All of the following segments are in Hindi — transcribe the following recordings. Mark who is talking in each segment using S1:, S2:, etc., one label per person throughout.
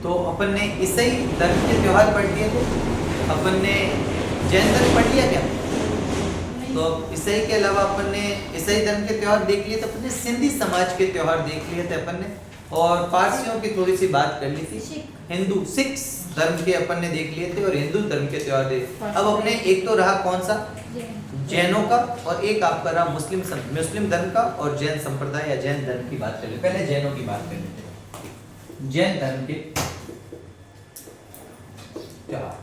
S1: तो अपन ने ईसाई धर्म के त्योहार पढ़ लिए थे, अपन ने जैन धर्म पढ़ लिया क्या? तो ईसाई के अलावा अपन ने ईसाई धर्म के त्योहार देख लिए थे, अपन ने सिंधी समाज के त्योहार देख लिए थे अपन ने, और पारसियों की थोड़ी सी बात कर ली थी। हिंदू सिख धर्म के अपन ने देख लिए थे और हिंदू धर्म के त्योहार देख। अब अपने एक तो रहा कौन सा, जैनों का, और एक आपका रहा मुस्लिम धर्म का और जैन संप्रदाय या जैन धर्म की बात कर ले। पहले जैनों की बात कर लेते हैं। जैन धर्म के त्योहार,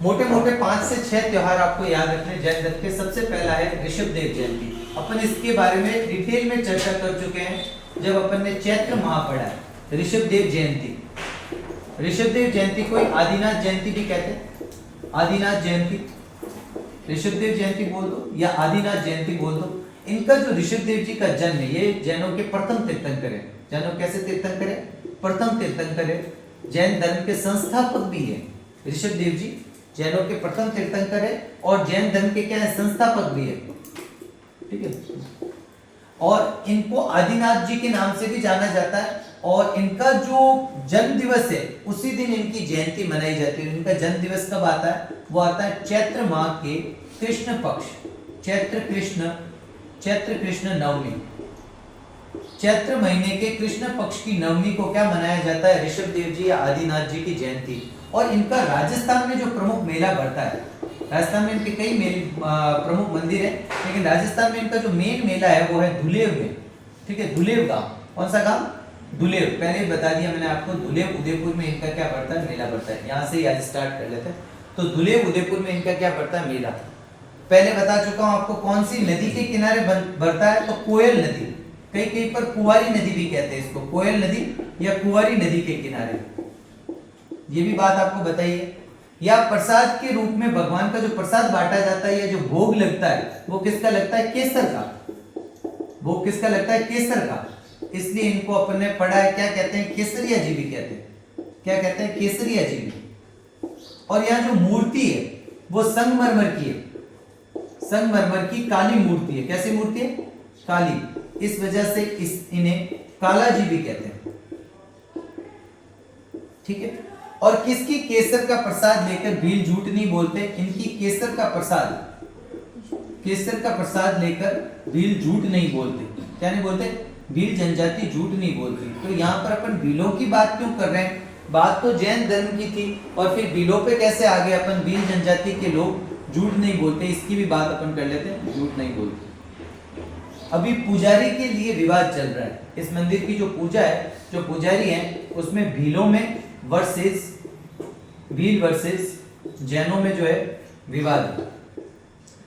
S1: मोटे मोटे 5 से 6 त्योहार आपको याद रखने जैन धर्म के। सबसे पहला है ऋषभदेव जयंती। अपन इसके बारे में डिटेल में चर्चा कर चुके हैं जब अपन ने चैत्र माह पढ़ा है। ऋषभदेव जयंती, ऋषभदेव जयंती को आदिनाथ जयंती भी कहते हैं। आदिनाथ जयंती, ऋषभदेव जयंती बोल दो या आदिनाथ जयंती बोल दो। इनका जो ऋषभदेव जी का जन्म है, ये जैनों के प्रथम तीर्थंकर है। जैनों कैसे तीर्थंकर है? प्रथम तीर्थंकर है। जैन धर्म के संस्थापक भी है ऋषभदेव जी, जैनों के प्रथम तीर्थंकर है और जैन धर्म के क्या है, संस्थापक भी है। ठीक है। और इनको आदिनाथ जी के नाम से भी जाना जाता है, और इनका जो जन्म दिवस है उसी दिन इनकी जयंती मनाई जाती है। इनका जन्म दिवस कब आता है? वो आता है चैत्र माह के कृष्ण पक्ष, चैत्र कृष्ण नवमी। चैत्र महीने के कृष्ण पक्ष की नवमी को क्या मनाया जाता है? ऋषभदेव जी या आदिनाथ जी की जयंती। और इनका राजस्थान में जो प्रमुख मेला बढ़ता है, राजस्थान में इनके कई प्रमुख मंदिर है, लेकिन राजस्थान में इनका जो मेन मेला है वो है धुलेव में। ठीक है, धुलेव गांव। कौन सा गांव? धुलेव। पहले बता दिया मैंने आपको, धुलेव उदयपुर में इनका क्या पड़ता है? मेला पड़ता है। यहाँ से ही आज स्टार्ट कर लेते हैं। तो धुलेव उदयपुर में इनका क्या पड़ता है? मेला। पहले बता चुका हूँ आपको कौन सी नदी के किनारे बढ़ता है, तो कोयल नदी। कई कई पर कुंवारी नदी भी कहते हैं इसको, कोयल नदी या कुंवारी नदी के किनारे। ये भी बात आपको बताइए। या प्रसाद के रूप में भगवान का जो प्रसाद बांटा जाता है या जो भोग लगता है वो किसका लगता है? केसर का। भोग किसका लगता है? केसर का। इसलिए इनको अपन ने पढ़ा है, क्या कहते हैं? केसरिया जी भी कहते हैं। क्या कहते हैं? केसरिया जी भी। और यहाँ जो मूर्ति है वो संगमरमर की है, संगमरमर की काली मूर्ति है। कैसी मूर्ति है? काली। इस वजह से इन्हें काला जी भी कहते हैं। ठीक है। और किसकी केसर का प्रसाद लेकर भील झूठ नहीं बोलते? इनकी केसर का प्रसाद लेकर भील झूठ नहीं बोलते। क्या नहीं बोलते? भील जनजाति झूठ नहीं बोलती। तो यहाँ पर अपन भीलों की बात क्यों कर रहे हैं? बात तो जैन धर्म की थी, और फिर भीलों पे कैसे आ गए अपन? भील जनजाति के लोग झूठ नहीं बोलते, इसकी भी बात अपन कर लेते हैं। झूठ नहीं बोलते। अभी पुजारी के लिए विवाद चल रहा है। इस मंदिर की जो पूजा है, जो पुजारी है, उसमें भीलों में भील वर्सेस जैनों में जो है विवाद है।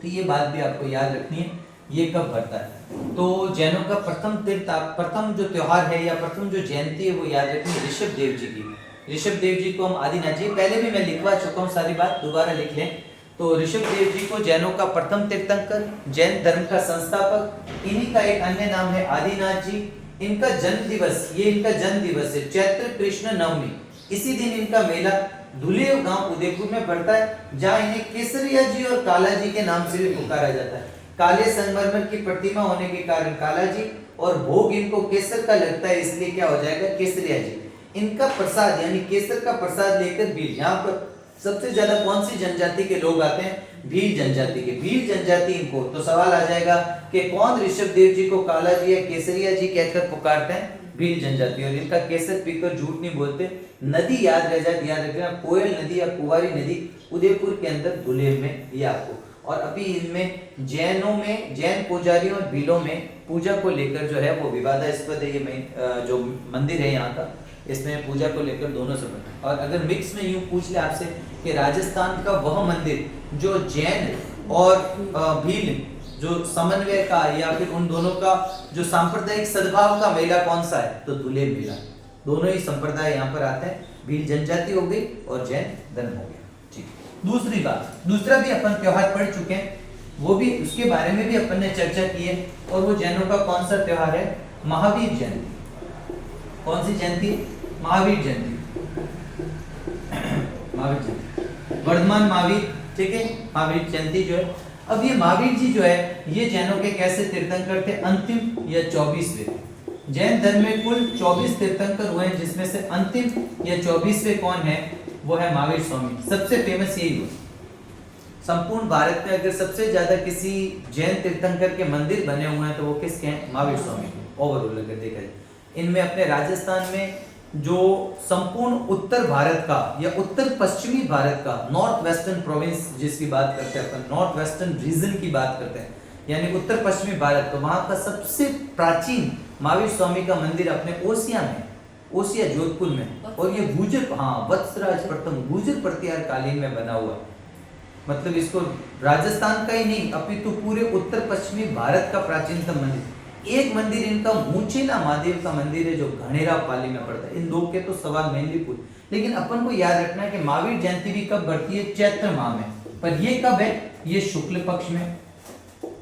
S1: तो ये बात भी आपको याद रखनी है, ये कब बढ़ता है। तो जैनों का प्रथम जो त्योहार है या प्रथम जो जयंती है वो याद रखनी है ऋषभदेव जी की। ऋषभदेव जी को हम आदिनाथ जी, पहले भी मैं लिखवा चुका हूँ, सारी बात दोबारा लिख लें। तो ऋषभदेव जी को जैनों का प्रथम तीर्थंकर, जैन धर्म का संस्थापक, इन्हीं का एक अन्य नाम है आदिनाथ जी। इनका जन्म दिवस, ये इनका जन्म दिवस है चैत्र कृष्ण नवमी। इसी दिन इनका मेला धुलेव गांव उदयपुर में पड़ता है, जहां इन्हें केसरिया जी और काला जी के नाम से भी पुकारा जाता है। काले संगमरमर की प्रतिमा होने के कारण काला जी, और भोग इनको केसर का लगता है, इसलिए क्या हो जाएगा? केसरिया जी। इनका प्रसाद यानी केसर का प्रसाद लेकर भील, यहाँ पर सबसे ज्यादा कौन सी जनजाति के लोग आते हैं? भील जनजाति के। भील जनजाति इनको, तो सवाल आ जाएगा कि कौन ऋषभदेव जी को काला जी या केसरिया जी कहकर पुकारते हैं? भील जनजाति। और इनका केसर पीकर झूठ नहीं बोलते। नदी याद रह जाए, याद रखना, कोयल नदी या कुंवारी नदी उदयपुर के अंदर धुलेव में, ये आपको। और अभी इनमें जैनों में, जैन पुजारियों और भीलों में पूजा को लेकर जो है वो विवादास्पद है। ये जो मंदिर है यहाँ का, इसमें पूजा को लेकर दोनों से बना। और अगर मिक्स में यूं पूछ ले आपसे कि राजस्थान का वह मंदिर जो जैन और भील जो समन्वय का या फिर उन दोनों का जो सांप्रदायिक सद्भाव का मेला कौन सा है? तो धुलेव मेला। दोनों ही संप्रदाय यहाँ पर आते हैं। भील जनजाति हो गई और जैन धर्म हो गया। ठीक। दूसरी बात, दूसरा भी अपन त्योहार पढ़ चुके हैं, वो भी उसके बारे में भी अपन ने चर्चा की है, और वो जैनों का कौन सा त्योहार है? महावीर जयंती। कौन सी जयंती? महावीर जयंती। महावीर जयंती, वर्धमान महावीर। ठीक है, महावीर जयंती जो है अब ये महावीर जी जो है ये जैनों के कैसे तीर्थंकर थे? अंतिम या 24वें। जैन धर्म में कुल 24 तीर्थंकर हुए हैं, जिसमें से अंतिम या 24वें कौन है? वो है महावीर स्वामी। सबसे फेमस यही हुआ। संपूर्ण भारत में अगर सबसे ज्यादा किसी जैन तीर्थंकर के मंदिर बने हुए हैं तो वो किसके हैं? महावीर स्वामी के। ओवरऑल अगर देखा जाए, इनमें अपने राजस्थान में जो संपूर्ण उत्तर भारत का या उत्तर पश्चिमी भारत का नॉर्थ वेस्टर्न प्रोविंस जिसकी बात करते हैं अपन, नॉर्थ वेस्टर्न रीजन की बात करते हैं, यानी उत्तर पश्चिमी भारत, तो वहां का सबसे प्राचीन महावीर स्वामी का मंदिर अपने ओसिया में, ओसिया जोधपुर में, और ये गुर्जर, हाँ, वत्सराज प्रथम गुर्जर प्रतिहार कालीन में बना हुआ। मतलब इसको राजस्थान का ही नहीं अपितु पूरे उत्तर पश्चिमी भारत का प्राचीनतम मंदिर। एक मंदिर इनका मुचेला महादेव का मंदिर है जो घनेरा पाली में पड़ता है। इन दो के तो सवाल मेनली पूछ, लेकिन अपन को याद रखना है कि महावीर जयंती भी कब बढ़ती है? चैत्र माह में। पर ये कब है? ये शुक्ल पक्ष में।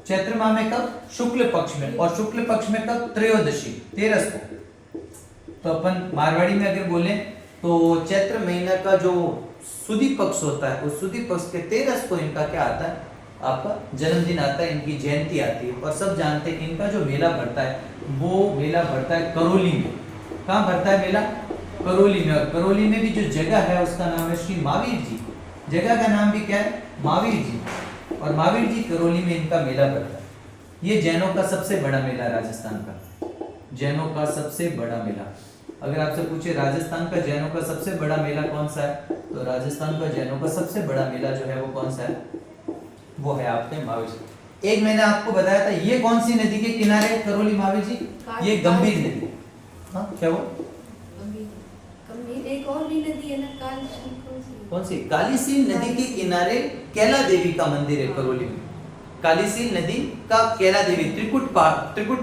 S1: चैत्र माह में कब? शुक्ल पक्ष में। और शुक्ल पक्ष में कब? त्रयोदशी, 13 को। तो अपन मारवाड़ी में अगर बोले तो चैत्र महीना का जो सुदी पक्ष होता है, उस सुदी पक्ष के 13 को इनका क्या आता है? आपका जन्मदिन आता है, इनकी जयंती आती है। और सब जानते हैं इनका जो मेला भरता है वो मेला भरता है करौली में। कहाँ भरता है मेला? करौली में। और करौली में भी जो जगह है उसका नाम है श्री महावीर जी। जगह का नाम भी क्या है? महावीर जी। और महावीर जी करौली में इनका मेला भरता है। ये जैनों का सबसे बड़ा मेला है राजस्थान का, जैनों का सबसे बड़ा मेला। अगर आपसे पूछे राजस्थान का जैनों का सबसे बड़ा मेला कौन सा है, तो राजस्थान का जैनों का सबसे बड़ा मेला जो है वो कौन सा है? वो है आपके महावीर जी। एक मैंने आपको बताया था, ये कौन सी नदी के किनारे है करौली महावीर जी? ये गंभीर नदी। हाँ, क्या वो
S2: एक और भी नदी है ना,
S1: कौन सी? कालीसील नदी के किनारे कैला देवी का मंदिर है करौली में। कालीसील नदी का कैला देवी, त्रिकुट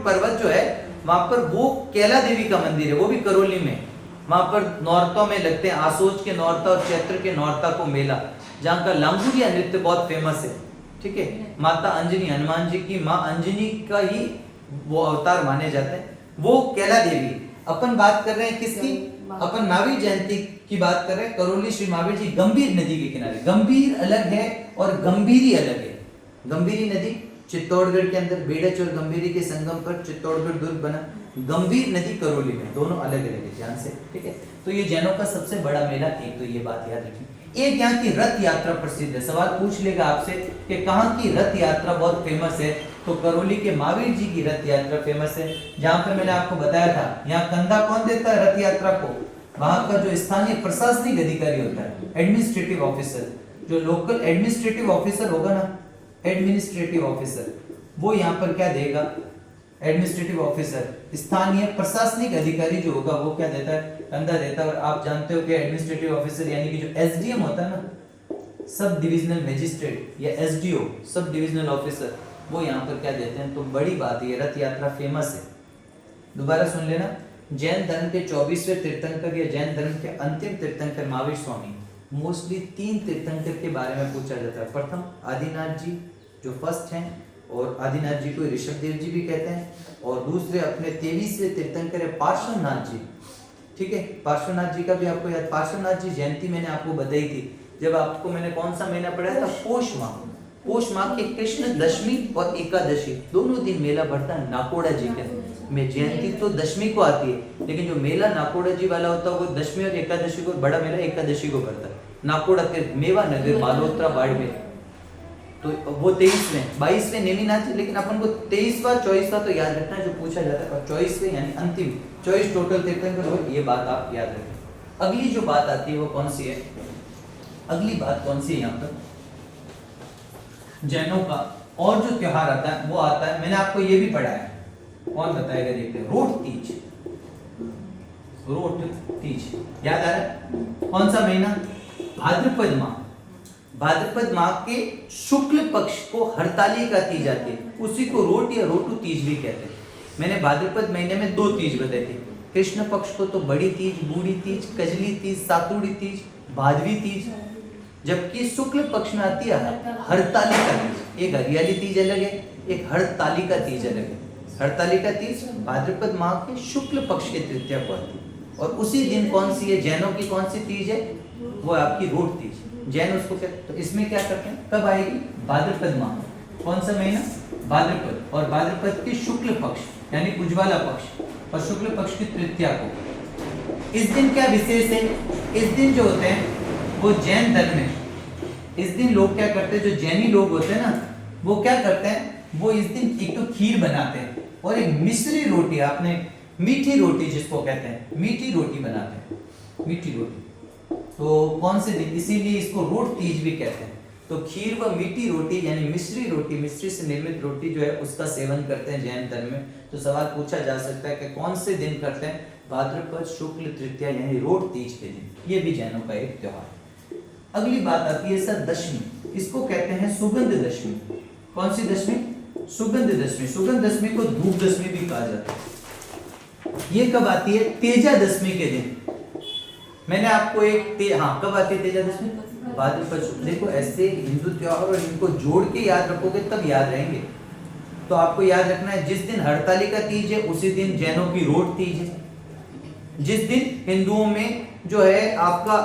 S1: पर्वत जो है वहां पर, वो कैला देवी का मंदिर है, वो भी करौली में। वहां पर नौरतों में लगते हैं, आसोज के नौरता और चैत्र के नौरता को मेला, जहाँ का लांगुरिया नृत्य बहुत फेमस है। ठीक है, माता अंजनी, हनुमान जी की माँ अंजनी का ही वो अवतार माने जाते हैं, वो कैला देवी। अपन बात कर रहे हैं किसकी? अपन महावीर जयंती की बात कर रहे हैं। करौली श्री महावीर जी गंभीर नदी के किनारे। गंभीर अलग है और गंभीरी अलग है। गंभीरी नदी चित्तौड़गढ़ के अंदर, बेड़च और गंभीरी के संगम पर चित्तौड़गढ़ दुर्ग बना। गंभीर नदी करौली में, दोनों अलग अलग है, ध्यान से। ठीक है, तो ये जैनों का सबसे बड़ा मेला, एक तो ये बात याद रखिए। एक यहाँ की रथ यात्रा प्रसिद्ध है। सवाल पूछ लेगा आपसे कि कहाँ की रथ यात्रा बहुत फेमस है, तो करौली के महावीर जी की रथ यात्रा फेमस है। जहाँ पर मैंने आपको बताया था, यहाँ कंधा कौन देता है रथ यात्रा को? वहां का जो स्थानीय प्रशासनिक अधिकारी होता है, एडमिनिस्ट्रेटिव ऑफिसर, जो लोकल एडमिनिस्ट्रेटिव ऑफिसर होगा ना, एडमिनिस्ट्रेटिव ऑफिसर, वो यहाँ पर क्या देगा? एडमिनिस्ट्रेटिव ऑफिसर, स्थानीय प्रशासनिक अधिकारी जो होगा वो क्या देता है? कंधा देता है। और आप जानते हो कि एडमिनिस्ट्रेटिव ऑफिसर यानी कि जो एसडीएम होता है ना, सब डिविजनल मजिस्ट्रेट, या एसडीओ, सब डिविजनल ऑफिसर, वो यहाँ पर क्या देते हैं? तो बड़ी बात है, रथ यात्रा फेमस है। दोबारा सुन लेना, जैन धर्म के 24वें तीर्थंकर या जैन धर्म के अंतिम तीर्थंकर महावीर स्वामी। मोस्टली 3 तीर्थंकर के बारे में पूछा जाता है। प्रथम आदिनाथ जी जो फर्स्ट हैं, और आदिनाथ जी को ऋषभ देव जी भी कहते हैं। और दूसरे अपने 23वें तीर्थंकर है पार्श्वनाथ जी। ठीक है, पार्श्वनाथ जी का भी आपको याद, पार्श्वनाथ जी जयंती मैंने आपको बताई थी जब आपको मैंने कौन सा महीना पढ़ाया था? पोष माह। पोष माह के कृष्ण दशमी और एकादशी दोनों दिन मेला बढ़ता है नाकोड़ा जी के में। जयंती तो दशमी को आती है, लेकिन जो मेला नाकोड़ा जी वाला होता है वो दशमी और एकादशी को, बड़ा मेला एकादशी को पड़ता है। नाकोड़ा तीर्थ, मेवा नगर, मालोत्रा, बाड़मेर, तो वो 23वें 22वें नेमिनाथ। लेकिन अपन को 23वां 24वां तो याद रखना है जो पूछा जाता है, और 24वें यानी अंतिम 24 टोटल तीर्थंकर हो, ये बात आप याद रखें। अगली जो बात आती है वो कौन सी है? अगली बात कौन सी है यहाँ पर? जैनों का और जो त्योहार आता है वो आता है, मैंने आपको ये भी पढ़ाया है, कौन बताएगा? देखते हैं, रोट तीज। रोट तीज याद आ रहा है? कौन सा महीना? भाद्रपद माह। भाद्रपद माह के शुक्ल पक्ष को हरताली का तीज आती है, उसी को रोट या रोटू तीज भी कहते हैं। मैंने भाद्रपद महीने में 2 तीज बताई थी। कृष्ण पक्ष को तो बड़ी तीज, बूढ़ी तीज, कजली तीज, सातुड़ी तीज, भादवी तीज, जबकि शुक्ल पक्ष में आती है हरताली का तीज। एक हरियाली तीज अलग है, एक हरताली का तीज अलग है। हरताली का तीज भाद्रपद माह के शुक्ल पक्ष के तृतीया को आती है। और उसी दिन कौन सी है? जैनों की कौन सी तीज है? वो आपकी रोट तीज। जैन उसको क्या, तो इसमें क्या करते हैं? कब आएगी? भाद्रपद माह। कौन सा महीना? भाद्रपद, और भाद्रपद के शुक्ल पक्ष यानी उज्ज्वला पक्ष और शुक्ल पक्ष की तृतीया को। इस दिन क्या विशेष है? इस दिन जो होते हैं वो जैन धर्म में, इस दिन लोग क्या करते हैं, जो जैनी लोग होते हैं ना, वो क्या करते हैं, वो इस दिन एक तो खीर बनाते हैं और एक मिश्री रोटी, आपने मीठी रोटी जिसको कहते हैं, मीठी रोटी बनाते हैं, मीठी रोटी। तो कौन से दिन, इसीलिए इसको रोट तीज भी कहते हैं। तो खीर व मीठी रोटी यानी मिश्री रोटी, मिश्री से निर्मित रोटी जो है उसका सेवन करते हैं जैन धर्म में। तो सवाल पूछा जा सकता है कि कौन से दिन करते हैं? भाद्रपद शुक्ल तृतीया यानी रोट तीज के दिन। ये भी जैनों का एक त्योहार। अगली बात आती है सर दशमी, इसको कहते हैं सुगंध दशमी। कौन सी दशमी? सुगंध दशमी। सुगंध दशमी को धूप दशमी भी कहा जाता है। ये कब आती है? तेजा दशमी के दिन। मैंने आपको कब आती है तेजा दशमी? भाद्रपद। देखो ऐसे हिंदू त्योहार और इनको जोड़ के याद रखोगे तब याद रहेंगे। तो आपको याद रखना है, जिस दिन हरतालिका तीज है उसी दिन जैनों की रोट तीज है। जिस दिन हिंदुओं में जो है आपका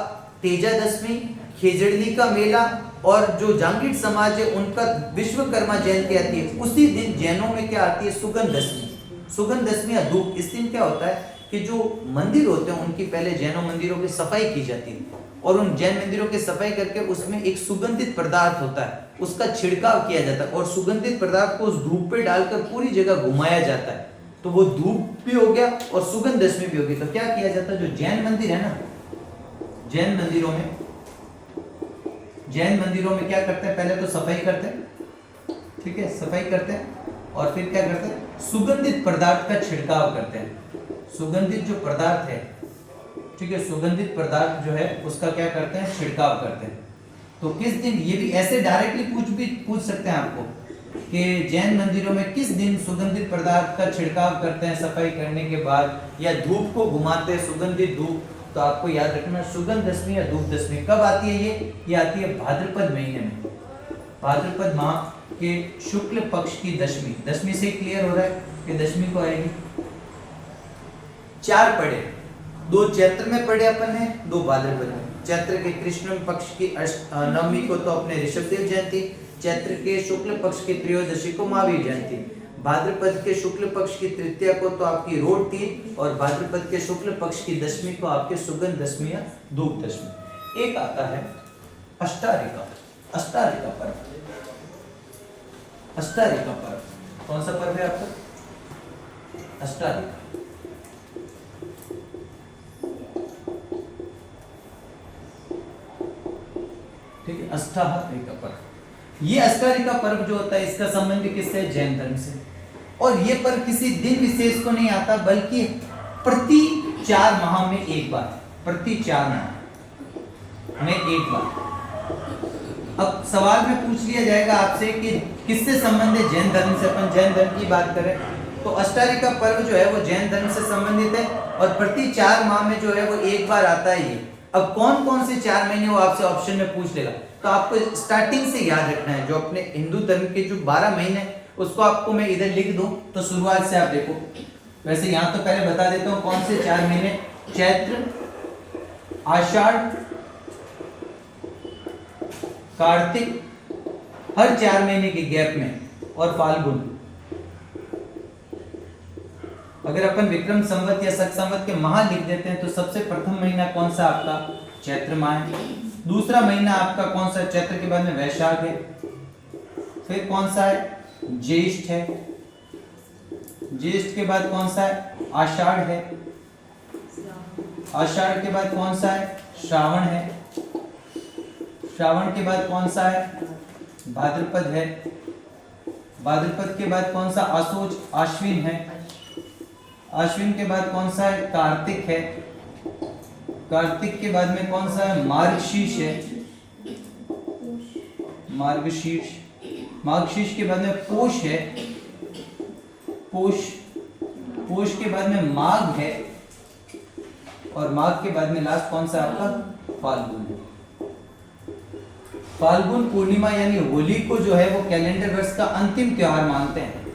S1: तेजा दशमी, खेजड़ली का मेला और जो जांगीर समाज है उनका विश्वकर्मा जयंती आती है, उसी दिन जैनों में क्या आती है? सुगंध दशमी। सुगंध दशमी या धूप। इस दिन क्या होता है कि जो मंदिर होते हैं उनकी पहले जैनों मंदिरों की सफाई की जाती है और उन जैन मंदिरों की सफाई करके उसमें एक सुगंधित पदार्थ होता है, उसका छिड़काव किया जाता है और सुगंधित पदार्थ को उस धूप पे डालकर पूरी जगह घुमाया जाता है। तो वो धूप भी हो गया और सुगंध दशमी भी हो गई। तो क्या किया जाता है, जो जैन मंदिर है ना, जैन मंदिरों में क्या करते हैं? पहले तो सफाई करते हैं, ठीक है, सफाई करते हैं और फिर क्या करते हैं? सुगंधित पदार्थ का छिड़काव करते हैं। सुगंधित जो पदार्थ है, ठीक है, सुगंधित पदार्थ जो है उसका क्या करते हैं? छिड़काव करते हैं। तो किस दिन? ये भी ऐसे डायरेक्टली पूछ सकते हैं आपको कि जैन मंदिरों में किस दिन सुगंधित पदार्थ का छिड़काव करते हैं सफाई करने के बाद, या धूप को घुमाते हैं, सुगंधित धूप। तो आपको याद रखना सुगंध दशमी या धूप दशमी कब आती है? ये आती है भाद्रपद महीने में, भाद्रपद माह के शुक्ल पक्ष की दशमी। दशमी से क्लियर हो रहा है कि दशमी को आएगी। 4 पढ़े, 2 चैत्र में पढ़े अपन ने, 2 भाद्रपद में। चैत्र के कृष्ण पक्ष की नवमी को तो अपने ऋषभदेव जयंती, चैत्र के शुक्ल पक्ष की त्रयोदशी को महावीर जयंती, भाद्रपद के शुक्ल पक्ष की तृतीया को तो आपकी रोट तीज और भाद्रपद के शुक्ल पक्ष की दशमी को आपके सुगंध दशमी या धूप दशमी। एक आता है अष्टारिका, अष्टारिका पर्व। अष्टारिका पर्व कौन सा पर्व है आपका? अष्टारिका। ठीक है, अष्टारिका पर्व। ये अष्टारिका पर्व जो होता है इसका संबंध किससे? जैन धर्म से। और ये पर्व किसी दिन विशेष को नहीं आता बल्कि प्रति 4 माह में एक बार, प्रति 4 माह में एक बार। अब सवाल में पूछ लिया जाएगा आपसे कि किससे संबंध है? जैन धर्म से। अपन जैन धर्म की बात करें तो अष्टारिका पर्व जो है वो जैन धर्म से संबंधित है और प्रति 4 माह में जो है वो एक बार आता है ये। अब कौन कौन से 4 महीने वो आपसे ऑप्शन में पूछ लेगा, तो आपको स्टार्टिंग से याद रखना है। जो अपने हिंदू धर्म के जो 12 महीने उसको आपको मैं इधर लिख दूं तो शुरुआत से आप देखो। वैसे यहां तो पहले बता देता हूं कौन से 4 महीने। चैत्र, आषाढ़, कार्तिक, हर 4 महीने के गैप में, और फाल्गुन। अगर अपन विक्रम संवत या शक संवत के माह लिख देते हैं तो सबसे प्रथम महीना कौन सा आपका? चैत्र माह है। दूसरा महीना आपका कौन सा? चैत्र के बाद में वैशाख है। फिर कौन सा है? ज्येष्ठ है। ज्येष्ठ के बाद कौन सा है? आषाढ़ है। आषाढ़ के बाद कौन सा है? श्रावण है। श्रावण के बाद कौन सा है? भाद्रपद है। भाद्रपद के बाद कौन सा? आशोज, आश्विन है। आश्विन के बाद कौन सा है? कार्तिक है। कार्तिक के बाद में कौन सा है? मार्गशीर्ष है। मार्गशीर्ष। मार्गशीर्ष के बाद में पोष है। पोष। पोष के बाद में माघ है और माघ के बाद में लास्ट कौन सा आपका? फाल्गुन है। फाल्गुन पूर्णिमा यानी होली को जो है वो कैलेंडर वर्ष का अंतिम त्योहार मानते हैं,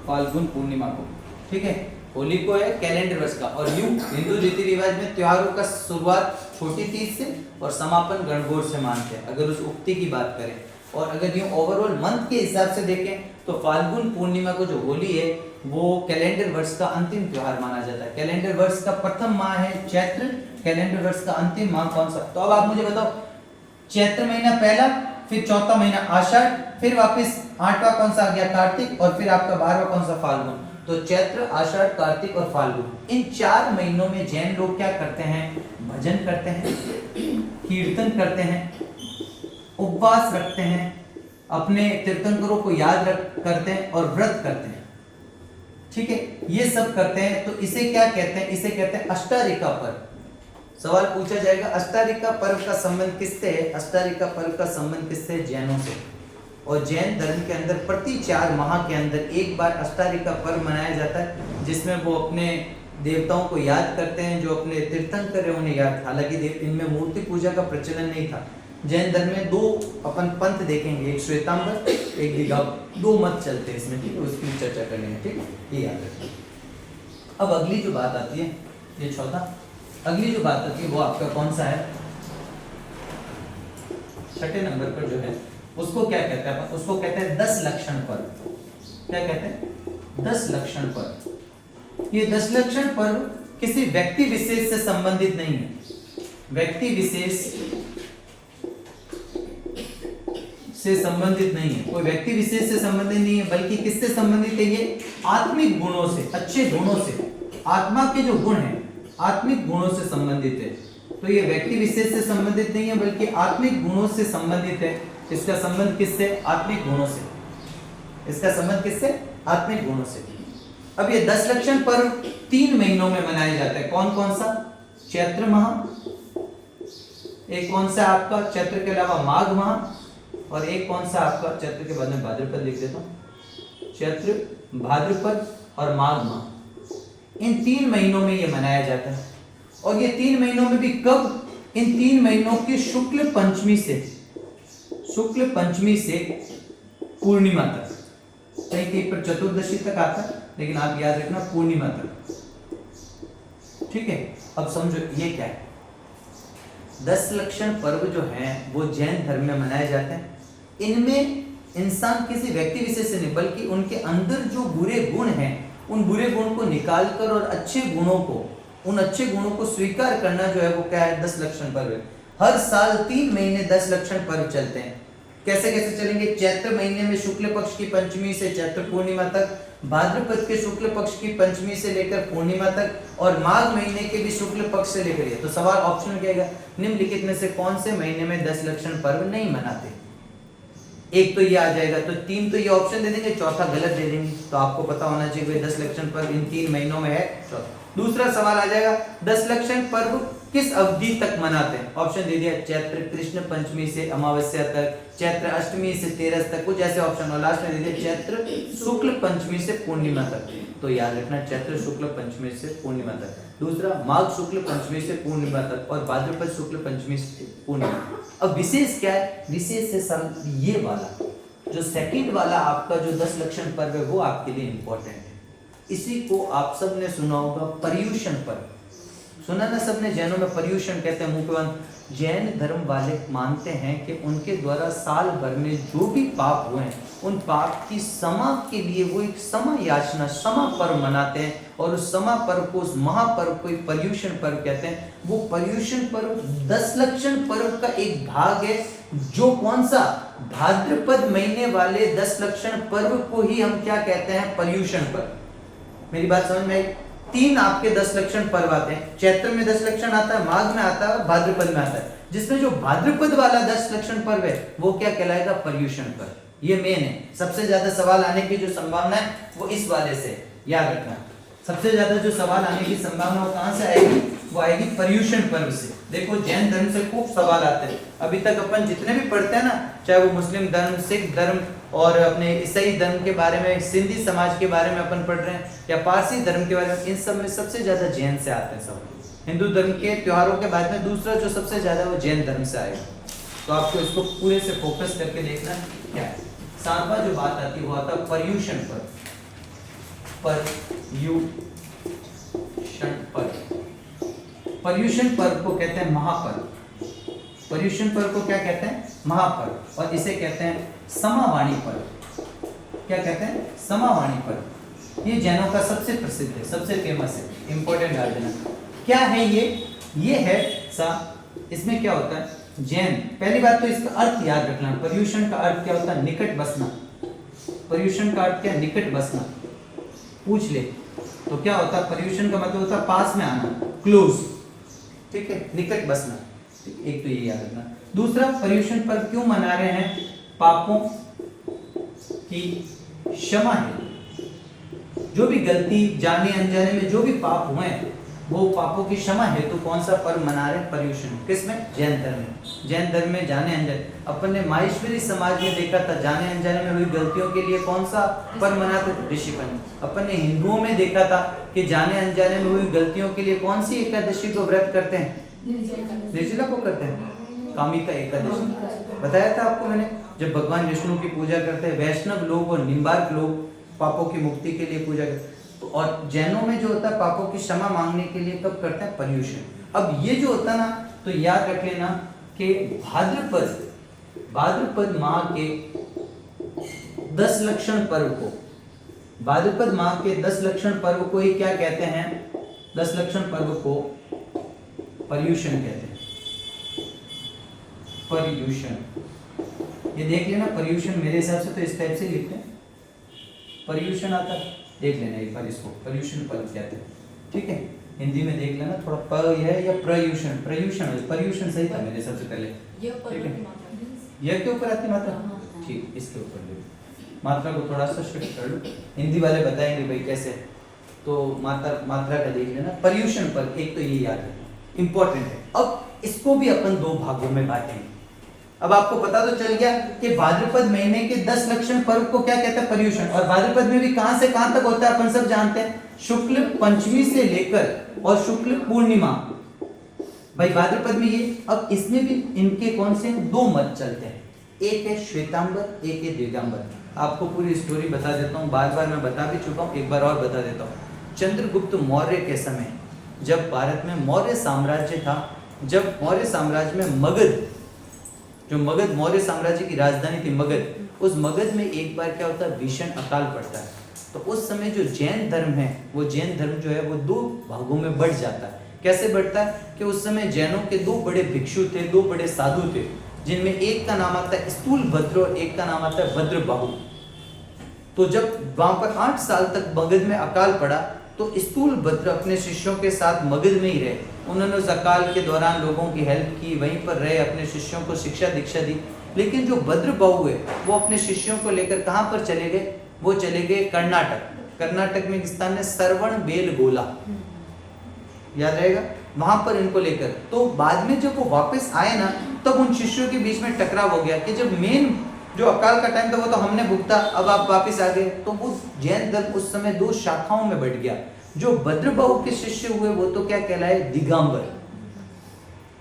S1: फाल्गुन पूर्णिमा को। ठीक है, होली को है कैलेंडर वर्ष का। और यूं हिंदू रीति रिवाज में त्योहारों का शुरुआत छोटी तीज से और समापन गणगौर से मानते हैं, अगर उस उक्ति की बात करें। और अगर ये ओवरऑल मंथ के हिसाब से देखें तो फाल्गुन पूर्णिमा को जो होली है वो कैलेंडर वर्ष का अंतिम त्योहार माना जाता है। कैलेंडर वर्ष का प्रथम माह है चैत्र, कैलेंडर वर्ष का अंतिम माह कौन सा? तो अब आप मुझे बताओ, चैत्र महीना पहला, फिर चौथा महीना आषाढ़, फिर वापस 8वां कौन सा आ गया? कार्तिक, और फिर आपका 12वां कौन सा? फाल्गुन। तो चैत्र, आषाढ़, कार्तिक और फाल्गुन, इन 4 महीनों में जैन लोग क्या करते हैं? भजन करते हैं, कीर्तन करते हैं, उपवास रखते हैं, अपने तीर्थंकरों को याद करते हैं और व्रत करते हैं। ठीक है, ये सब करते हैं। तो इसे क्या कहते हैं? इसे कहते हैं अष्टारिका पर्व। सवाल पूछा जाएगा अष्टारिका पर्व का संबंध किससे है? अष्टारिका पर्व का संबंध किससे? जैनों से। और जैन धर्म के अंदर प्रति 4 माह के अंदर एक बार अष्टारिका पर्व मनाया जाता है, जिसमें वो अपने देवताओं को याद करते हैं, जो अपने तीर्थंकर है उन्हें याद। हालांकि इनमें मूर्ति पूजा का प्रचलन नहीं था। जैन धर्म में 2 अपन पंथ देखेंगे, एक श्वेतांबर, एक दिगंबर, 2 मत चलते हैं इसमें। ठीक है, उसकी चर्चा करेंगे। ठीक, ये याद रखिए। अब अगली जो बात आती है, ये चौथा, अगली जो बात आती है वो आपका कौन सा है? 6ठे नंबर पर जो है उसको क्या कहते हैं? उसको कहते हैं 10 लक्षण पर्व। क्या कहते हैं? 10 लक्षण पर्व। ये 10 लक्षण पर्व किसी व्यक्ति विशेष से संबंधित नहीं है। व्यक्ति विशेष से संबंधित नहीं है, कोई व्यक्ति विशेष से संबंधित नहीं है, बल्कि किससे संबंधित है? ये आत्मिक गुणों से, अच्छे गुणों से, आत्मा के जो गुण हैं आत्मिक गुणों से संबंधित है। तो ये व्यक्ति विशेष से संबंधित नहीं है, बल्कि आत्मिक गुणों से संबंधित है। इसका संबंध किससे? आत्मिक गुणों से। इसका संबंध किससे? आत्मिक गुणों से। अब ये 10 लक्षण पर्व 3 महीनों में मनाए जाते हैं। कौन कौन सा? चैत्र माह, एक कौन सा आपका चैत्र के अलावा माघ माह, और एक कौन सा आपका चैत्र के बाद में भाद्रपद लिख देता हूं, चैत्र, भाद्रपद और माघ माह। इन 3 महीनों में ये मनाया जाता है। और ये 3 महीनों में भी कब? इन 3 महीनों की शुक्ल पंचमी से पूर्णिमा तक। कहीं कहीं पर चतुर्दशी तक आता है, लेकिन आप याद रखना पूर्णिमा तक। ठीक है, अब समझो ये क्या है। 10 लक्षण पर्व जो हैं वो जैन धर्म में मनाए जाते हैं। इनमें इंसान किसी व्यक्ति विशेष से नहीं, बल्कि उनके अंदर जो बुरे गुण हैं उन बुरे गुण को निकालकर और अच्छे गुणों को, उन अच्छे गुणों को स्वीकार करना जो है वो क्या है? 10 लक्षण पर्व है। हर साल 3 महीने 10 लक्षण पर्व चलते हैं। कैसे कैसे चलेंगे? चैत्र महीने में शुक्ल पक्ष की पंचमी से चैत्र पूर्णिमा तक, भाद्रपद के शुक्ल पक्ष की पंचमी से लेकर पूर्णिमा तक, और माघ महीने के भी शुक्ल पक्ष से लेकर। ये तो सवाल ऑप्शन क्या है? निम्नलिखित में से कौन से महीने में 10 लक्षण पर्व नहीं मनाते? एक तो ये आ जाएगा, तो 3 तो ये ऑप्शन दे देंगे, चौथा गलत दे देंगे। तो आपको पता होना चाहिए 10 लक्षण पर्व इन 3 महीनों में है। दूसरा सवाल आ जाएगा, 10 लक्षण पर्व किस अवधि तक मनाते हैं? ऑप्शन दे दिया, चैत्र कृष्ण पंचमी से अमावस्या तक, चैत्र अष्टमी से 13 तक, कुछ ऐसे ऑप्शन। और लास्ट में दे दिया चैत्र शुक्ल पंचमी से पूर्णिमा तक। तो याद रखना, चैत्र शुक्ल पंचमी से पूर्णिमा तक। दूसरा माघ शुक्ल पंचमी से पूर्णिमा तक, और भाद्रपद शुक्ल पंचमी से पूर्णिमा। अब विशेष क्या है? विशेष से सब ये वाला जो सेकंड वाला आपका जो 10 लक्षण पर्व है वो आपके लिए इंपॉर्टेंट है। इसी को आप सब ने सुना होगा, पर्युषण पर्व। सुना ना सबने? जैनों में पर्युषण कहते हैं मुंह पे बंद। जैन धर्म वाले मानते हैं कि उनके द्वारा साल भर में जो भी पाप हुए हैं उन पाप की क्षमा के लिए वो एक क्षमा याचना, क्षमा पर्व मनाते हैं। और उस क्षमा पर्व को, उस महापर्व को एक पर्युषण पर्व कहते हैं। वो पर्युषण पर्व 10 लक्षण पर्व का एक भाग है, जो कौन सा? भाद्रपद महीने वाले 10 लक्षण पर्व को ही हम क्या कहते हैं? पर्युषण पर्व। मेरी बात समझ में आई? 3 आपके 10 लक्षण पर्व आते हैं। चैत्र में 10 लक्षण आता है, माघ में आता है, भाद्रपद में आता है। जिसमें जो भाद्रपद वाला 10 लक्षण पर्व है वो क्या कहलाएगा? पर्युषण पर्व। ये मेन है। सबसे ज्यादा सवाल आने की जो संभावना है वो इस वाले से, याद रखना। सबसे ज्यादा जो सवाल आने की संभावना वो कहां से आएगी? वो आएगी पर्युषण पर्व से। देखो जैन धर्म से खूब सवाल आते हैं। अभी तक अपन जितने भी पढ़ते हैं ना, चाहे वो मुस्लिम धर्म, सिख धर्म और अपने ईसाई धर्म के बारे में, सिंधी समाज के बारे में अपन पढ़ रहे हैं, या पारसी धर्म के बारे में, इन सब में सबसे ज्यादा जैन से आते हैं सवाल। हिंदू धर्म के त्योहारों के बाद में दूसरा जो सबसे ज्यादा वो जैन धर्म से आएगा। तो आपको इसको पूरे से फोकस करके देखना क्या है। 7वां जो बात आती है वो आता है पर्युषण पर्व। पर्युषण पर्व को कहते हैं महापर्व। पर्युषण पर्व को क्या कहते हैं? महापर्व। और इसे कहते हैं समावाणी पर्व। क्या कहते हैं? समावाणी पर्व। ये जैनों का सबसे प्रसिद्ध है, सबसे फेमस है, इंपॉर्टेंट याद देना। क्या है ये है इसमें क्या होता है? जैन, पहली बात तो इसका अर्थ याद रखना। पर्युषण का अर्थ क्या होता है? निकट बसना। पर्युषण का अर्थ क्या है? निकट बसना। पूछ ले तो क्या होता है? पर्युषण का मतलब होता है पास में आना, क्लोज, ठीक है, निकट बसना। एक तो ये याद रखना। दूसरा, पर्युषण पर्व क्यों मना रहे हैं? पापों की क्षमा है। जो भी गलती, जाने अनजाने में जो भी पाप हुए वो पापों की क्षमा है। तो कौन सा पर्व मना रहे हैं? पर्युषण। किसमें? जैन धर्म में। जैन धर्म में जाने अनजाने, अपन ने माहेश्वरी समाज में देखा था, जाने अनजाने में हुई गलतियों के लिए कौन सा पर्व मनाते थे? ऋषिपंच। अपन ने हिंदुओं में देखा था कि जाने अनजाने में हुई गलतियों के लिए कौन सी एकादशी को व्रत करते हैं? निर्जला को करते हैं, कामिका एकादशी। बताया था आपको मैंने, जब भगवान विष्णु की पूजा करते हैं वैष्णव लोग और निम्बार्क लोग पापों की मुक्ति के लिए पूजा करते हैं। और जैनों में जो होता है पापों की क्षमा मांगने के लिए कब करते हैं? पर्युषण। अब ये जो होता है ना, तो याद रख लेना कि भाद्रपद माह के 10 लक्षण पर्व को, भाद्रपद माह के 10 लक्षण पर्व को ही क्या कहते हैं? 10 लक्षण पर्व को पर्युषण कहते हैं। पर्युषण, ये देख लेना। पर्युषण मेरे हिसाब से तो इस टाइप से लिखते हैं, पर्युषण आता है, देख लेना एक बार इसको, पर्युषण पर्व कहते हैं, ठीक है। हिंदी में देख लेना, थोड़ा प है या प्रयुषण, पर्युषण, पर्युषण सही था मेरे सबसे पहले, ठीक है। यह के ऊपर आती मात्रा, ठीक, इसके ऊपर ले मात्रा को थोड़ा सा शिफ्ट कर लो, हिंदी वाले बताएंगे भाई कैसे, तो मात्रा का देख लेना। पर्युषण पर्व एक तो ये याद है, इंपॉर्टेंट है। अब इसको भी अपन 2 भागों में बांटेंगे। अब आपको पता तो चल गया कि भाद्रपद महीने के 10 लक्षण पर्व को क्या कहते हैं? पर्युषण। और भाद्रपद में भी कहां से कहां तक होता है अपन सब जानते हैं, शुक्ल पंचमी से लेकर और शुक्ल पूर्णिमा, भाई भाद्रपद में ये। अब इसमें भी इनके कौन से 2 मत चलते हैं, एक है श्वेतांबर, एक है दिगंबर। आपको पूरी स्टोरी बता देता हूँ, बार मैं बता भी चुका हूँ, एक बार और बता देता हूँ। चंद्रगुप्त मौर्य के समय जब भारत में मौर्य साम्राज्य था, जब मौर्य साम्राज्य में मगध, जो मगध मौर्य साम्राज्य की राजधानी थी मगध, उस मगध में एक बार क्या होता है? भीषण अकाल पड़ता है। तो उस समय जो जैन धर्म है, वो जैन धर्म जो है वो 2 भागों में बढ़ जाता है। कैसे बढ़ता है कि उस समय जैनों के 2 बड़े भिक्षु थे, 2 बड़े साधु थे, जिनमें एक का नाम आता है स्थूल भद्र और एक का नाम आता है भद्रबाहु। तो जब वहां पर 8 साल तक मगध में अकाल पड़ा, तो स्थूल भद्र अपने शिष्यों के साथ मगध में ही रहे। उन्होंने उस अकाल के दौरान लोगों की हेल्प की, वहीं पर रहे, अपने शिष्यों को शिक्षा दीक्षा दी। लेकिन जो भद्रबाहु है वो अपने शिष्यों को लेकर कहां पर चले गए? वो चले गए कर्नाटक। कर्नाटक में एक स्थान है श्रवणबेलगोला, याद रहेगा, वहां पर इनको लेकर। तो बाद में जब वो वापस आए ना, तब उन शिष्यों के बीच में टकराव हो गया कि जब मेन जो अकाल का टाइम था वो तो हमने भुगता, अब आप वापस आ गए। तो वो जैन धर्म उस समय 2 शाखाओं में बढ़ गया। जो भद्रबाहु के शिष्य हुए वो तो क्या कहलाए? दिगंबर।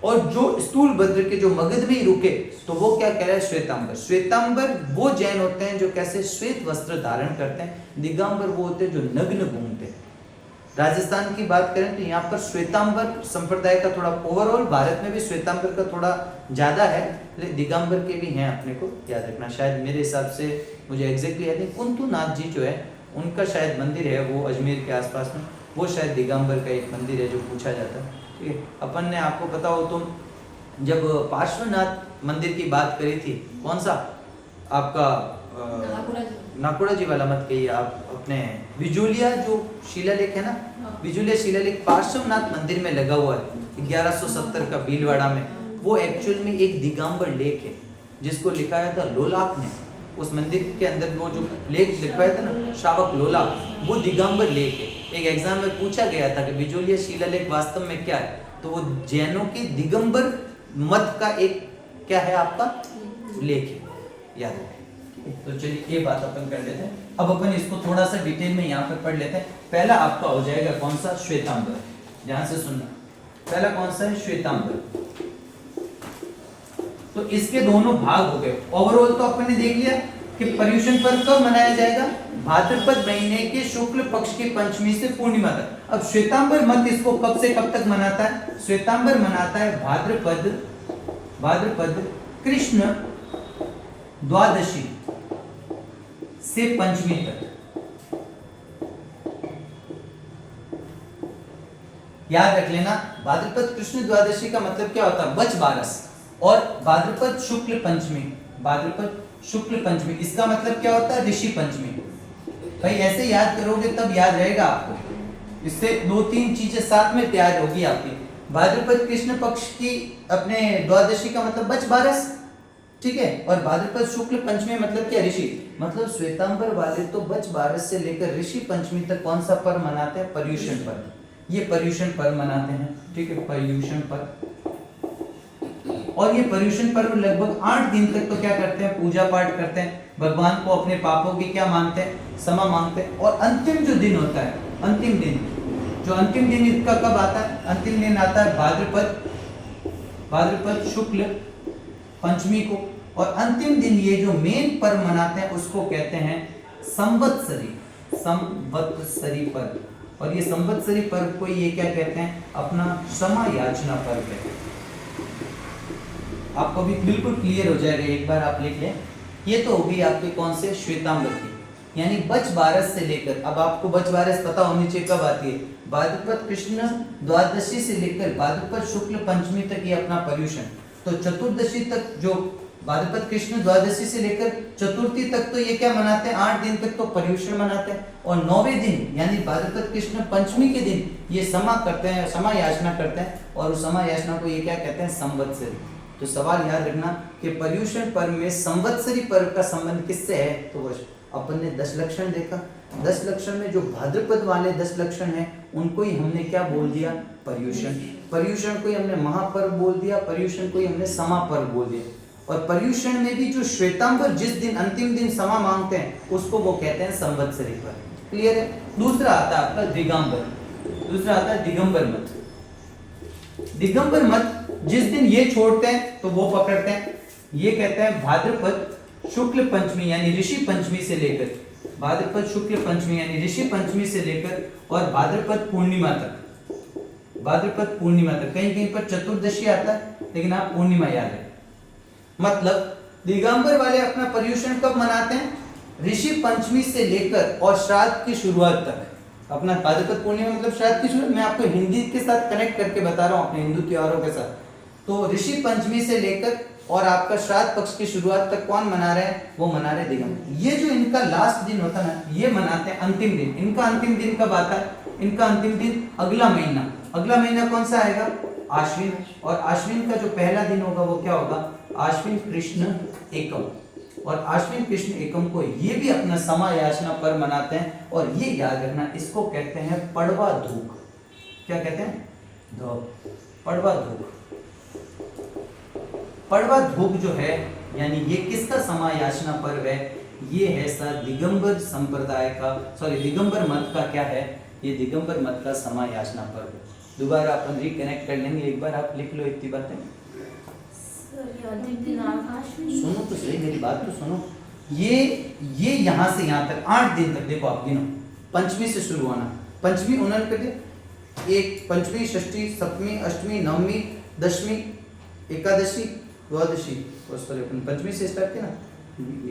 S1: और जो स्थूल भद्र के जो मगध में ही रुके, तो वो क्या कहलाए? श्वेतांबर। श्वेतांबर वो जैन होते हैं जो कैसे श्वेत वस्त्र धारण करते हैं। दिगंबर वो होते हैं जो नग्न घूमते हैं। राजस्थान की बात करें तो यहाँ पर श्वेतांबर संप्रदाय का थोड़ा, ओवरऑल भारत में भी श्वेतांबर का थोड़ा ज्यादा है, लेकिन दिगंबर के भी हैं, अपने को याद रखना। शायद मेरे हिसाब से, मुझे एग्जैक्टली याद नहीं, कुंतुनाथ जी जो है उनका शायद मंदिर है वो अजमेर के आसपास में, वो शायद दिगंबर का एक मंदिर है जो पूछा जाता है, ठीक है। अपन ने, आपको पता हो तो, जब पार्श्वनाथ मंदिर की बात करी थी, कौन सा आपका नाकुड़ा जी वाला मत कहिए आप, अपने बिजुलिया जो शिलालेख है ना, बिजुलिया शिलालेख पार्श्वनाथ मंदिर में लगा हुआ है 1170 का भीलवाड़ा में। वो एक्चुअल में एक दिगंबर लेख है जिसको लिखाया था लोलाक ने। उस मंदिर के अंदर वो जो लेख लिखवाया था ना, श्रावक लोलाक, वो दिगंबर लेख है। एक एग्जाम में पूछा गया था कि बिजुलिया शिलालेख वास्तव में क्या है, तो वो जैनों के दिगंबर मत का एक क्या है आपका लेख है, याद है। तो चलिए ये बात अपन कर लेते हैं। अब अपन इसको थोड़ा सा डिटेल में यहाँ पर पढ़ लेते हैं। पहला आपका हो जाएगा कौन सा? श्वेतांबर। ध्यान से सुनना, पहला कौन सा है? श्वेतांबर। तो इसके दोनों भाग हो गए। ओवरऑल तो अपन ने देख लिया कि पर्युषण पर्व कब मनाया जाएगा? भाद्रपद महीने के शुक्ल पक्ष की पंचमी से पूर्णिमा तक। अब श्वेतांबर मत इसको कब से कब तक मनाता है? श्वेतांबर मनाता है भाद्रपद भाद्रपद कृष्ण द्वादशी से पंचमी तक। याद रख लेना, भाद्रपद कृष्ण द्वादशी का मतलब क्या होता है? बच बारस। और भाद्रपद शुक्ल पंचमी, भाद्रपद शुक्ल पंचमी, इसका मतलब क्या होता है? ऋषि पंचमी। भाई ऐसे याद करोगे तब याद रहेगा आपको, इससे 2-3 चीजें साथ में तैयार होगी आपकी। भाद्रपद कृष्ण पक्ष की अपने द्वादशी का मतलब बच बारस, ठीक है। और भाद्रपद शुक्ल पंचमी मतलब क्या? ऋषि। मतलब श्वेतांबर वाले तो बच बारस से लेकर ऋषि पंचमी तक कौन सा पर्व मनाते हैं? पर्युषण पर्व। ये पर्युषण पर्व मनाते हैं, ठीक है, पर्युषण पर्व। और ये पर्युषण पर्व लगभग 8 दिन तक तो क्या करते हैं? पूजा पाठ करते हैं, भगवान को अपने पापों की क्या मानते हैं? क्षमा मांगते हैं। और अंतिम जो दिन होता है, अंतिम दिन, जो अंतिम दिन इसका कब आता है? अंतिम दिन आता है भाद्रपद शुक्ल पंचमी को। और अंतिम दिन ये जो मेन पर्व मनाते हैं उसको कहते हैं संवत्सरी, संवत्सरी पर्व। और ये संवत्सरी पर्व को ये क्या कहते हैं? अपना क्षमा याचना पर्व कहते हैं। आपको भी बिल्कुल क्लियर हो जाएगा, एक बार आप लिख लें। ये तो होगी आपके कौन से? श्वेतांबर की, यानी बच बारस से लेकर, अब आपको बच बारस पता होनी चाहिए कब आती है? भाद्रपद कृष्ण द्वादशी से लेकर भाद्रपद शुक्ल पंचमी तक ये अपना पर्युषण। तो चतुर्दशी तक, जो भाद्रपद कृष्ण द्वादशी से लेकर चतुर्थी तक तो ये क्या मनाते हैं? 8 दिन तक तो पर्युषण मनाते हैं। और 9वें दिन यानी भाद्रपद कृष्ण पंचमी के दिन ये क्षमा करते हैं, क्षमा याचना करते हैं। और उस क्षमा याचना को ये क्या कहते हैं? संवत्सरी। तो सवाल याद रखना कि पर्युषण पर्व में संवत्सरी पर्व का संबंध किससे है? तो वो अपन ने 10 लक्षण देखा। 10 लक्षण में जो भाद्रपद वाले 10 लक्षण हैं उनको ही हमने क्या बोल दिया? पर्युषण। पर्युषण को ही हमने महापर्व बोल दिया, पर्युषण को ही हमने समापर्व बोल दिया। और पर्युषण में भी जो श्वेतांबर जिस दिन अंतिम दिन क्षमा मांगते हैं उसको वो कहते हैं संवत्सरी पर्व। क्लियर है? दूसरा आता है आपका दिगंबर, दूसरा आता है दिगंबर मत। दिगंबर मत जिस दिन ये छोड़ते हैं तो वो पकड़ते हैं, ये कहते हैं भाद्रपद शुक्ल पंचमी यानी ऋषि पंचमी से लेकर, भाद्रपद शुक्ल पंचमी यानी ऋषि पंचमी से लेकर और भाद्रपद पूर्णिमा तक। भाद्रपद पूर्णिमा तक, कहीं कहीं पर चतुर्दशी आता है लेकिन आप पूर्णिमा याद है। मतलब दिगंबर वाले अपना पर्युषण कब मनाते हैं? ऋषि पंचमी से लेकर और श्राद्ध की शुरुआत तक। अपना भाद्रपद पूर्णिमा मतलब श्राद्ध की शुरुआत, मैं आपको हिंदी के साथ कनेक्ट करके बता रहा हूँ, अपने हिंदू त्योहारों के साथ। तो ऋषि पंचमी से लेकर और आपका श्राद्ध पक्ष की शुरुआत तक कौन मना रहे हैं? वो मना रहे दिगंबर। ये जो इनका लास्ट दिन होता है ना, ये मनाते हैं अंतिम दिन। इनका अंतिम दिन कब आता है? इनका अंतिम दिन अगला महीना। अगला महीना कौन सा आएगा? आश्विन। और आश्विन का जो पहला दिन होगा वो क्या होगा? आश्विन कृष्ण एकम। और आश्विन कृष्ण एकम को ये भी अपना क्षमा याचना पर्व मनाते हैं। और ये याद रखना, इसको कहते हैं पड़वा धूक। क्या कहते हैं? पड़वा धूक। पड़वा धूक जो है यानी ये किसका क्षमा याचना पर्व है? ये है सर दिगंबर संप्रदाय का, सॉरी दिगंबर मत का क्या है? ये दिगंबर मत का क्षमा याचना पर्व। दोबारा अपन रिकनेक्ट कर लेंगे, एक बार आप लिख लो इतनी बातें। सुनो तो सही, मेरी बात तो सुनो। ये यहाँ से यहाँ तक 8 दिन तक देखो, आप गिनो। पंचमी से शुरू होना, पंचमी उन्नत करके एक पंचमी, षष्ठी, सप्तमी, अष्टमी, नवमी, दशमी, एकादशी, द्वादशी, सॉरी अपन पंचमी से स्टार्ट किया ना,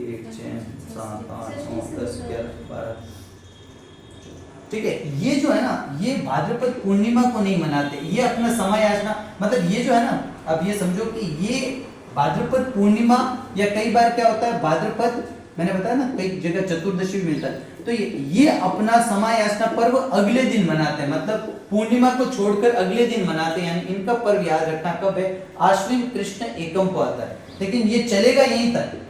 S1: 1 6 7 8 9 10 11 12, ठीक है। ये जो है ना, ये भाद्रपद पूर्णिमा को नहीं मनाते, ये अपना समय याचना, मतलब ये जो है ना, अब ये समझो कि ये भाद्रपद पूर्णिमा या कई बार क्या होता है भाद्रपद, मैंने बताया ना कई जगह चतुर्दशी भी मिलता है, तो ये अपना समय याचना पर्व अगले दिन मनाते हैं, मतलब पूर्णिमा को छोड़कर अगले दिन मनाते हैं। यानी इनका पर्व याद रखना कब है? आश्विन कृष्ण एकम को आता है, लेकिन ये चलेगा यहीं तक,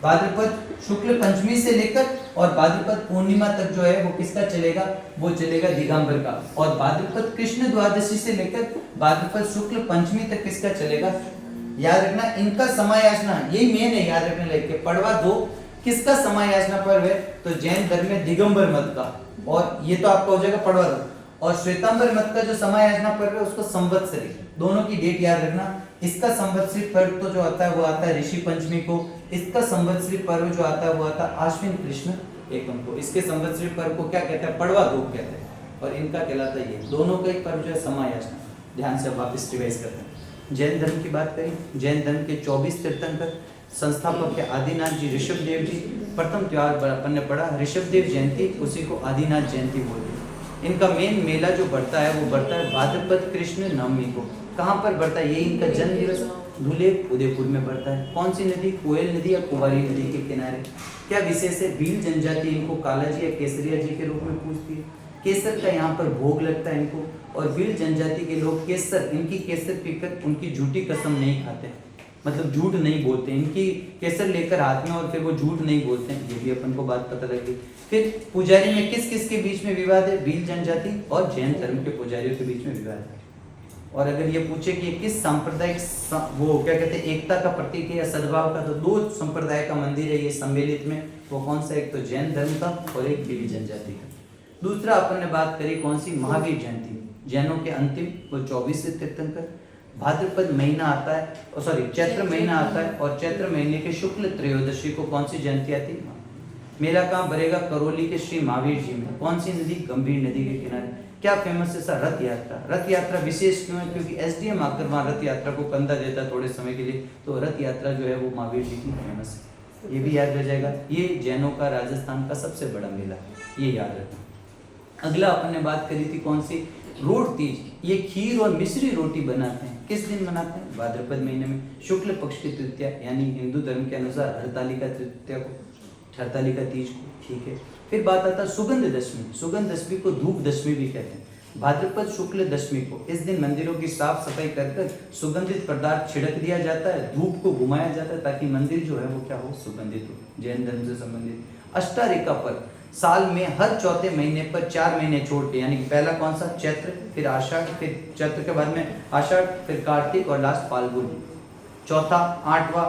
S1: भाद्रपद शुक्ल पंचमी से लेकर और भाद्रपद पूर्णिमा तक जो है वो किसका चलेगा? वो चलेगा दिगंबर का। और भाद्रपद कृष्ण द्वादशी से लेकर भाद्रपद शुक्ल पंचमी तक किसका चलेगा? याद रखना, इनका समय याचना यही मेन है, याद रखने लायक के। पड़वा दो किसका समय याचना पर्व है? तो जैन धर्म में दिगंबर मत का, और ये तो आपका हो जाएगा पड़वा दो। और श्वेतांबर मत का जो समय याचना पर्व है उसको संवत्सरी, दोनों की डेट याद रखना। इसका संवत्सरी पर्व तो जो आता है वो आता है ऋषि पंचमी को, इसका संवत्सरी पर्व जो आता है वो आता है आश्विन कृष्ण एकम को। इसके संवत्सरी पर्व को क्या कहते हैं? पड़वा धूप कहते हैं, और इनका कहलाता है ये। दोनों का एक पर्व जो है समय याचना। ध्यान से वापस रिवाइज करते हैं। जैन धर्म की बात करें, जैन धर्म के 24 तीर्थंकर, संस्थापक है आदिनाथ जी, ऋषभदेव जी। प्रथम त्योहार अपन ने पढ़ा ऋषभदेव जयंती, उसी को आदिनाथ जयंती बोलते हैं। इनका मेन मेला जो बढ़ता है वो बढ़ता है भाद्रपद कृष्ण नवमी को। कहाँ पर बढ़ता है? यही इनका जन्म दिवस धुले उदयपुर में बढ़ता है। कौन सी नदी? कोयल नदी या कुंवारी नदी के किनारे। क्या विशेष है? भील जनजाति इनको काला जी या केसरिया जी के रूप में पूजती है। केसर का यहाँ पर भोग लगता है इनको, और भील जनजाति के लोग केसर, इनकी केसर पीकर उनकी झूठी कसम नहीं खाते, मतलब झूठ नहीं बोलते। इनकी केसर लेकर हाथ में और फिर वो झूठ नहीं बोलते हैं, ये भी अपन को बात पता लगी। फिर पुजारी में किस किस के बीच में विवाद है? भील जनजाति और जैन धर्म के पुजारियों के बीच में विवाद है। और अगर ये पूछे कि किस सांप्रदायिक वो क्या कहते हैं एकता का प्रतीक है या सद्भाव का, तो दो संप्रदाय का मंदिर है ये सम्मिलित में, वो कौन सा? एक तो जैन धर्म का और एक भील जनजाति का। दूसरा अपन ने बात करी कौन सी? महावीर जयंती, जैनों के अंतिम वो 24 तीर्थंकर। भाद्रपद महीना आता है, और सॉरी चैत्र महीना आता है, और चैत्र महीने के शुक्ल त्रयोदशी को कौन सी जयंती आती है? मेला कहाँ भरेगा? करौली के श्री महावीर जी में। कौन सी नदी? गंभीर नदी के किनारे। क्या फेमस है सर? रथ यात्रा। रथ यात्रा विशेष क्यों है? क्योंकि एसडीएम आकर वहाँ रथ यात्रा को कंधा देता है थोड़े समय के लिए, तो रथ यात्रा जो है वो महावीर जी की फेमस है, ये भी याद रह जाएगा। ये जैनों का राजस्थान का सबसे बड़ा मेला, ये याद रखना। अगला अपन ने बात करी थी कौन सी? रोट तीज। ये खीर और मिश्री रोटी बनाते हैं, किस दिन बनाते हैं? भाद्रपद महीने में शुक्ल पक्ष की तृतीया, यानी हिंदू धर्म के अनुसार हरतालिका तृतीया को, हरतालिका तीज को, ठीक है। फिर बात आता है सुगंध दशमी। सुगंध दशमी को धूप दशमी भी कहते हैं। भाद्रपद शुक्ल दशमी को इस दिन मंदिरों की साफ सफाई कर सुगंधित पदार्थ छिड़क दिया जाता है, धूप को घुमाया जाता है ताकि मंदिर जो है वो क्या हो? सुगंधित हो, जैन धर्म से संबंधित। अष्टारिका पर्व, साल में हर चौथे महीने पर 4 महीने छोड़ के, यानी कि पहला कौन सा? चैत्र, फिर आषाढ़, फिर चैत्र के बाद में आषाढ़, फिर कार्तिक और लास्ट फाल्गुन। चौथा, आठवां,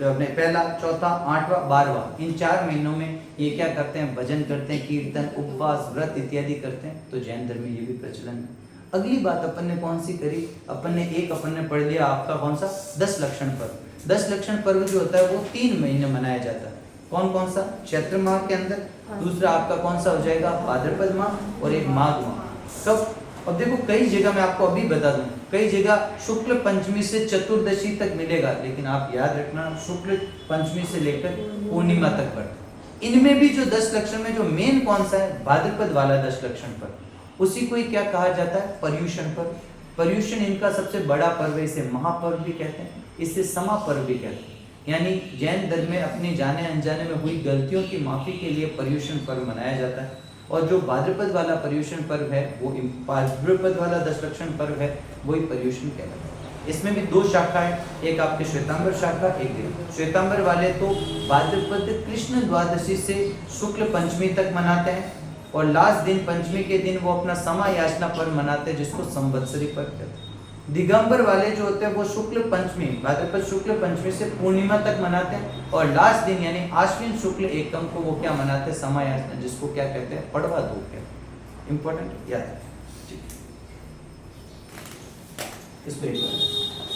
S1: अपने पहला, चौथा, आठवां, 12वां, इन 4 महीनों में ये क्या करते हैं? भजन करते हैं, कीर्तन, उपवास, व्रत इत्यादि करते हैं। तो जैन धर्म में ये भी प्रचलन है। अगली बात अपन ने कौन सी करी? अपन ने पढ़ लिया आपका कौन सा? 10 लक्षण पर्व। 10 लक्षण पर्व जो होता है वो 3 महीने मनाया जाता है। कौन कौन सा? चैत्र माह के अंदर, दूसरा आपका कौन सा हो जाएगा? भाद्रपद माह, और एक माघ माह। कब? अब देखो कई जगह मैं आपको अभी बता दूं, कई जगह शुक्ल पंचमी से चतुर्दशी तक मिलेगा, लेकिन आप याद रखना शुक्ल पंचमी से लेकर पूर्णिमा तक पड़ता। इनमें भी जो 10 लक्षण में जो मेन कौन सा है? भाद्रपद वाला 10 लक्षण पर्व, उसी को ही क्या कहा जाता है? पर्युषण पर्व। पर्युषण इनका सबसे बड़ा पर्व है, इसे महापर्व भी कहते हैं, इसे समा पर्व भी कहते हैं। यानी जैन धर्म में अपने जाने अनजाने में हुई गलतियों की माफी के लिए पर्युषण पर्व मनाया जाता है। और जो भाद्रपद वाला पर्युषण पर्व है, वो भाद्रपद वाला 10 लक्षण पर्व है, वही पर्युषण कहलाता है। इसमें भी 2 शाखा है, एक आपके श्वेतांबर शाखा, एक दिन। श्वेतांबर वाले तो भाद्रपद कृष्ण द्वादशी से शुक्ल पंचमी तक मनाते हैं, और लास्ट दिन पंचमी के दिन वो अपना समा याचना पर्व मनाते हैं, जिसको संवत्सरी पर्व कहते हैं। दिगंबर वाले जो होते हैं वो शुक्ल पंचमी, भाद्रपद शुक्ल पंचमी से पूर्णिमा तक मनाते हैं, और लास्ट दिन यानी आश्विन शुक्ल एकम को वो क्या मनाते हैं? समा याचना, जिसको क्या कहते हैं? पड़वा धूप कहते हैं। इंपॉर्टेंट याद है, इस पर एक बार